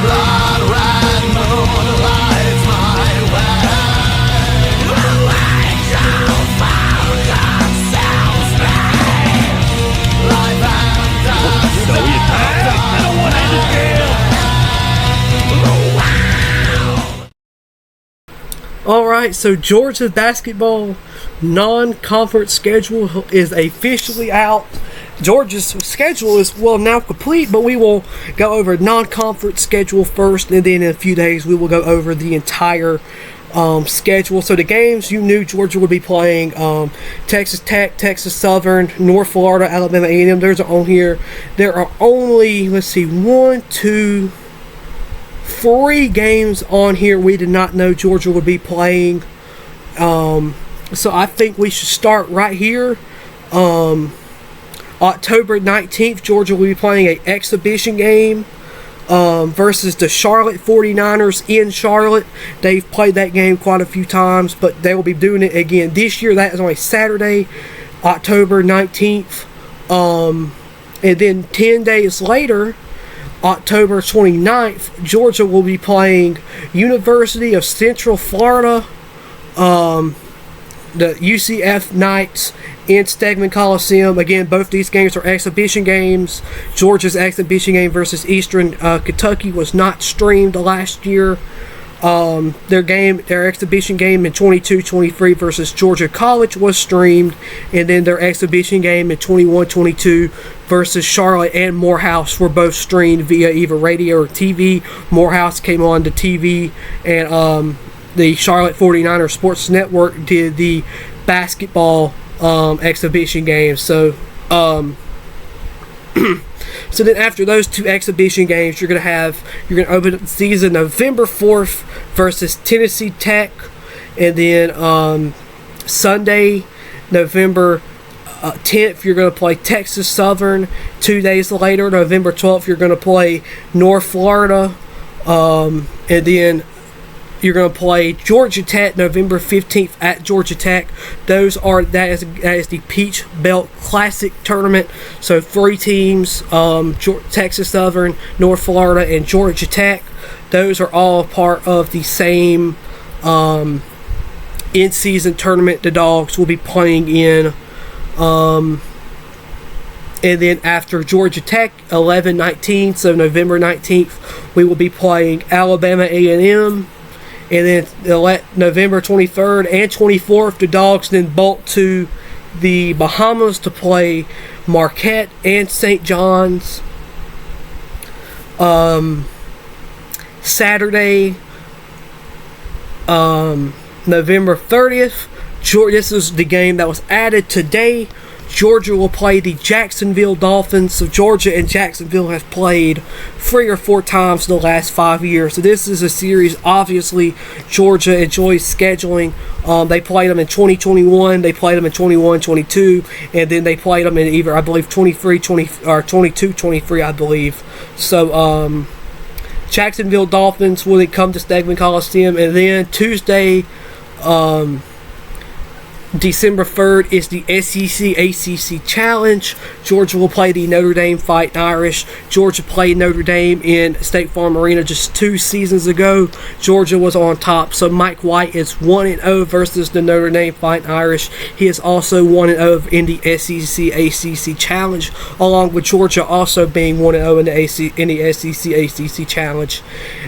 Blood red moon lights my way. Angel found themselves me. Life and death. I don't want to end this game. Alright, so Georgia's basketball non-conference schedule is officially out. Georgia's schedule is now complete, but we will go over non-conference schedule first, and then in a few days we will go over the entire schedule. So the games you knew Georgia would be playing: Texas Tech, Texas Southern, North Florida, Alabama A&M. Those are on here. There are only, let's see, 1, 2, 3 games on here we did not know Georgia would be playing. So I think we should start right here. October 19th, Georgia will be playing an exhibition game versus the Charlotte 49ers in Charlotte. They've played that game quite a few times, but they will be doing it again this year. That is on a Saturday, October 19th. And then 10 days later, October 29th, Georgia will be playing University of Central Florida, the UCF Knights in Stegman Coliseum. Again, both these games are exhibition games. Georgia's exhibition game versus Eastern Kentucky was not streamed last year. Their exhibition game in 22-23 versus Georgia College was streamed, and then their exhibition game in 21-22 versus Charlotte and Morehouse were both streamed via either radio or TV. Morehouse came on the TV, and the Charlotte 49ers Sports Network did the basketball exhibition games. So so then after those two exhibition games, you're going to open up the season November 4th versus Tennessee Tech, and then Sunday, November 10th, you're going to play Texas Southern. 2 days later, November 12th, you're going to play North Florida, and then you're going to play Georgia Tech November 15th at Georgia Tech. That is the Peach Belt Classic Tournament. So 3 teams, Texas Southern, North Florida, and Georgia Tech. Those are all part of the same in-season tournament the Dogs will be playing in. And then after Georgia Tech, 11-19, so November 19th, we will be playing Alabama A&M. And then November 23rd and 24th, the Dogs then bolt to the Bahamas to play Marquette and St. John's. Saturday, November 30th, this is the game that was added today. Georgia will play the Jacksonville Dolphins. So Georgia and Jacksonville have played 3 or 4 times in the last 5 years. So this is a series, obviously, Georgia enjoys scheduling. They played them in 2021, they played them in 21-22, and then they played them in either, I believe, 23-20 or 22-23, I believe. So Jacksonville Dolphins will come to Stegman Coliseum, and then Tuesday, December 3rd is the SEC ACC Challenge. Georgia will play the Notre Dame Fighting Irish. Georgia played Notre Dame in State Farm Arena just 2 seasons ago. Georgia was on top. So Mike White is 1-0 versus the Notre Dame Fighting Irish. He is also 1-0 in the SEC ACC Challenge, along with Georgia also being 1-0 in the SEC ACC Challenge.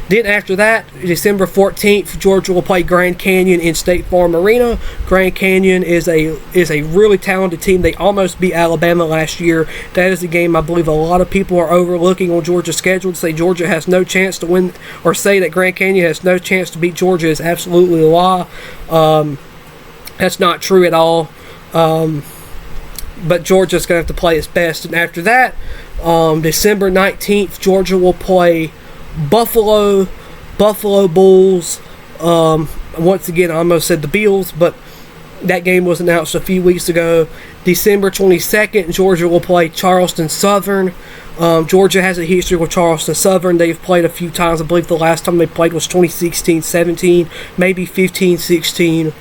Then after that, December 14th, Georgia will play Grand Canyon in State Farm Arena. Grand Canyon is a really talented team. They almost beat Alabama last year. That is a game I believe a lot of people are overlooking on Georgia's schedule. To say Georgia has no chance to win, or say that Grand Canyon has no chance to beat Georgia, is absolutely a lie. That's not true at all. But Georgia's going to have to play its best. And after that, December 19th, Georgia will play Buffalo Bulls. Once again, I almost said the Bills, but that game was announced a few weeks ago. December 22nd, Georgia will play Charleston Southern. Georgia has a history with Charleston Southern. They've played a few times. I believe the last time they played was 2016-17, maybe 15-16.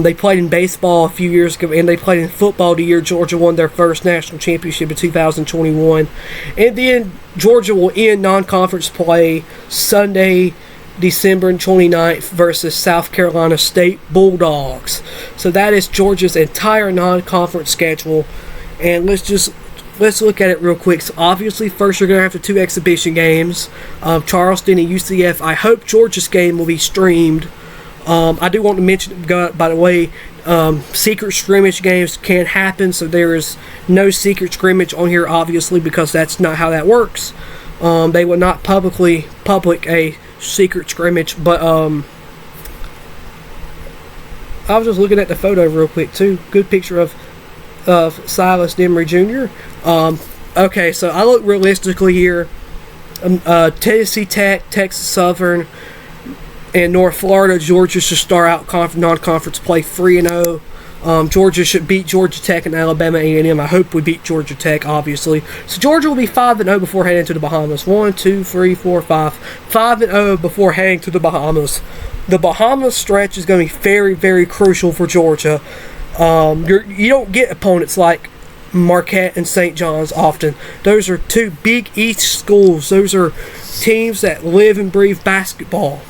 They played in baseball a few years ago, and they played in football the year Georgia won their first national championship in 2021. And then Georgia will end non-conference play Sunday, December 29th versus South Carolina State Bulldogs. So that is Georgia's entire non-conference schedule. And let's look at it real quick. So obviously, first you're going to have the 2 exhibition games, Charleston and UCF. I hope Georgia's game will be streamed. I do want to mention, by the way, secret scrimmage games can happen, so there is no secret scrimmage on here, obviously, because that's not how that works. They will not public a secret scrimmage, but I was just looking at the photo real quick too. Good picture of Silas Demery Jr. Okay, so I look realistically here. Tennessee Tech, Texas Southern, and North Florida. Georgia should start out non-conference play 3-0. Georgia should beat Georgia Tech and Alabama A&M. I hope we beat Georgia Tech, obviously. So Georgia will be 5-0 before heading to the Bahamas. 1, 2, 3, 4, 5. 5-0 before heading to the Bahamas. The Bahamas stretch is going to be very, very crucial for Georgia. You don't get opponents like Marquette and St. John's often. Those are 2 Big East schools. Those are teams that live and breathe basketball.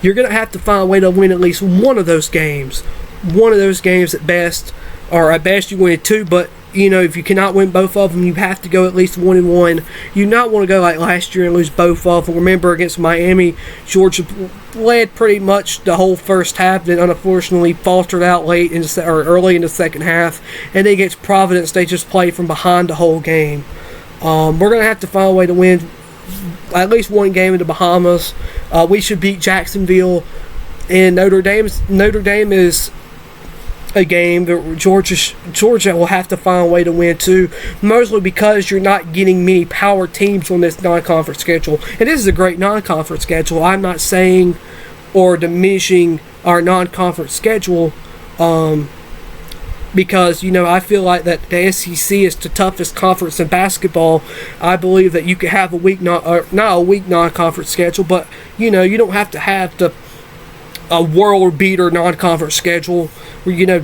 You're going to have to find a way to win at least one of those games. One of those games at best, or at best you win 2, but if you cannot win both of them, you have to go at least 1-1. You not want to go like last year and lose both of them. Remember, against Miami, Georgia led pretty much the whole first half, then unfortunately faltered out early in the second half, and then against Providence, they just played from behind the whole game. We're going to have to find a way to win at least one game in the Bahamas. We should beat Jacksonville, and Notre Dame is a game that Georgia will have to find a way to win too, mostly because you're not getting many power teams on this non-conference schedule. And this is a great non-conference schedule. I'm not saying or diminishing our non-conference schedule, because I feel like that the SEC is the toughest conference in basketball. I believe that you could have a weak not a weak non-conference schedule, but you don't have to have a world beater non-conference schedule where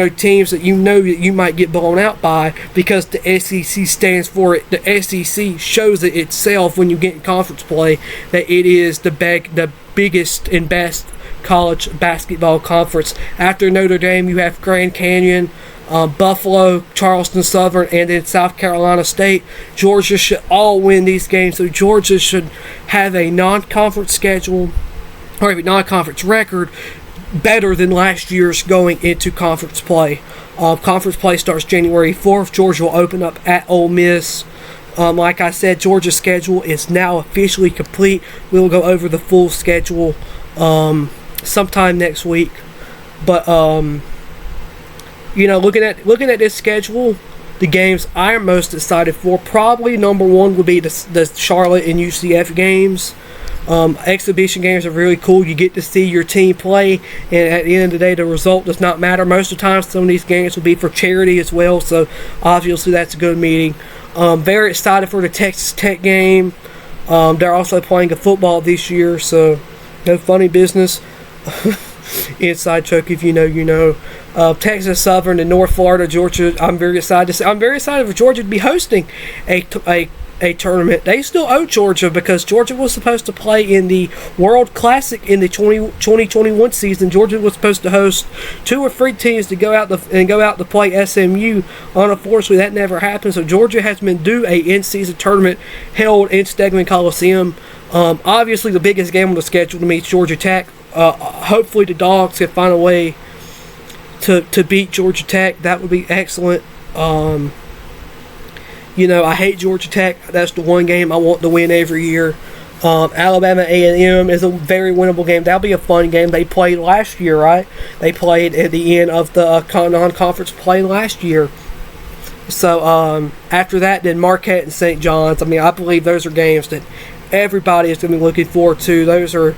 teams that you might get blown out by, because the SEC stands for it. The SEC shows it itself when you get in conference play that it is the biggest and best college basketball conference. After Notre Dame, you have Grand Canyon, Buffalo, Charleston Southern, and then South Carolina State. Georgia should all win these games, so Georgia should have a non-conference schedule, or a non-conference record, better than last year's going into conference play. Conference play starts January 4th. Georgia will open up at Ole Miss. Like I said, Georgia's schedule is now officially complete. We'll go over the full schedule sometime next week. But looking at this schedule, the games I'm most excited for, probably number 1 would be the Charlotte and UCF games. Exhibition games are really cool. You get to see your team play, and at the end of the day, the result does not matter. Most of the time, some of these games will be for charity as well, so obviously that's a good meeting. Very excited for the Texas Tech game. They're also playing a football this year, so no funny business. Inside joke, if you know, you know. Texas Southern and North Florida, Georgia. I'm very excited for Georgia to be hosting a tournament. They still owe Georgia, because Georgia was supposed to play in the World Classic in the 2021 season. Georgia was supposed to host 2 or 3 teams to go out to play SMU. Unfortunately, that never happened. So Georgia has been due a in-season tournament held in Stegeman Coliseum. Obviously, the biggest game on the schedule to me is Georgia Tech. Hopefully, the Dogs can find a way to beat Georgia Tech. That would be excellent. I hate Georgia Tech. That's the one game I want to win every year. Alabama A&M is a very winnable game. That'll be a fun game. They played last year, right? They played at the end of the non-conference play last year. So after that, then Marquette and St. John's. I believe those are games that everybody is going to be looking forward to. Those are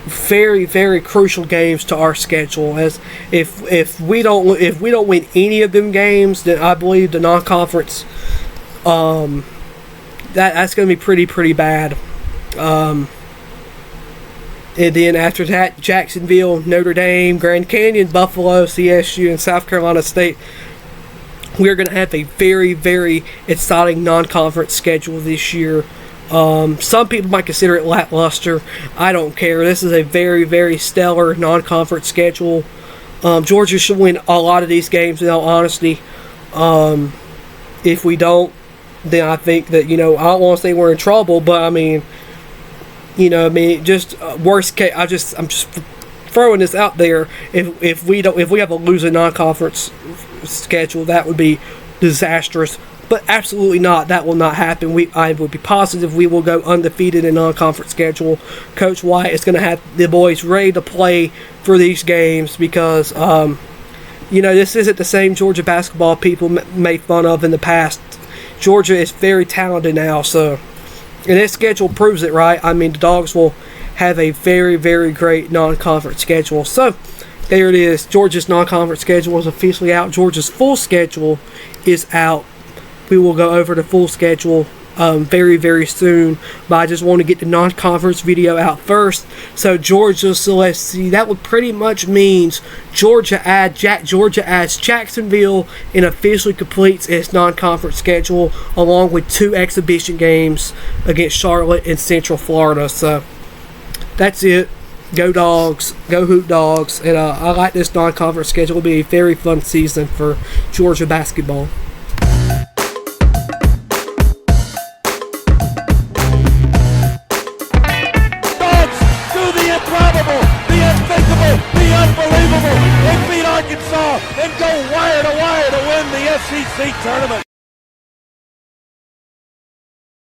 very, very crucial games to our schedule. As if we don't win any of them games, then I believe the non-conference that's going to be pretty bad. And then after that, Jacksonville, Notre Dame, Grand Canyon, Buffalo, CSU, and South Carolina State. We're going to have a very, very exciting non-conference schedule this year. Some people might consider it lackluster. I don't care. This is a very, very stellar non-conference schedule. Georgia should win a lot of these games, in all honesty. If we don't, then I think that, I don't want to say we're in trouble, but I mean, just worst case. I'm just throwing this out there. If we have a losing non-conference schedule, that would be disastrous. But absolutely not. That will not happen. I would be positive we will go undefeated in non-conference schedule. Coach White is going to have the boys ready to play for these games because, this isn't the same Georgia basketball people made fun of in the past. Georgia is very talented now, and this schedule proves it, right? I mean, the Dogs will have a very, very great non-conference schedule. So, there it is. Georgia's non-conference schedule is officially out. Georgia's full schedule is out. We will go over the full schedule very, very soon. But I just want to get the non-conference video out first. So let's see. That would pretty much means Georgia adds Jacksonville and officially completes its non-conference schedule along with 2 exhibition games against Charlotte and Central Florida. So that's it. Go Dogs. Go Hoop Dogs. And I like this non-conference schedule. It'll be a very fun season for Georgia basketball. The unbelievable. They beat Arkansas and go wire to wire to win the SEC tournament.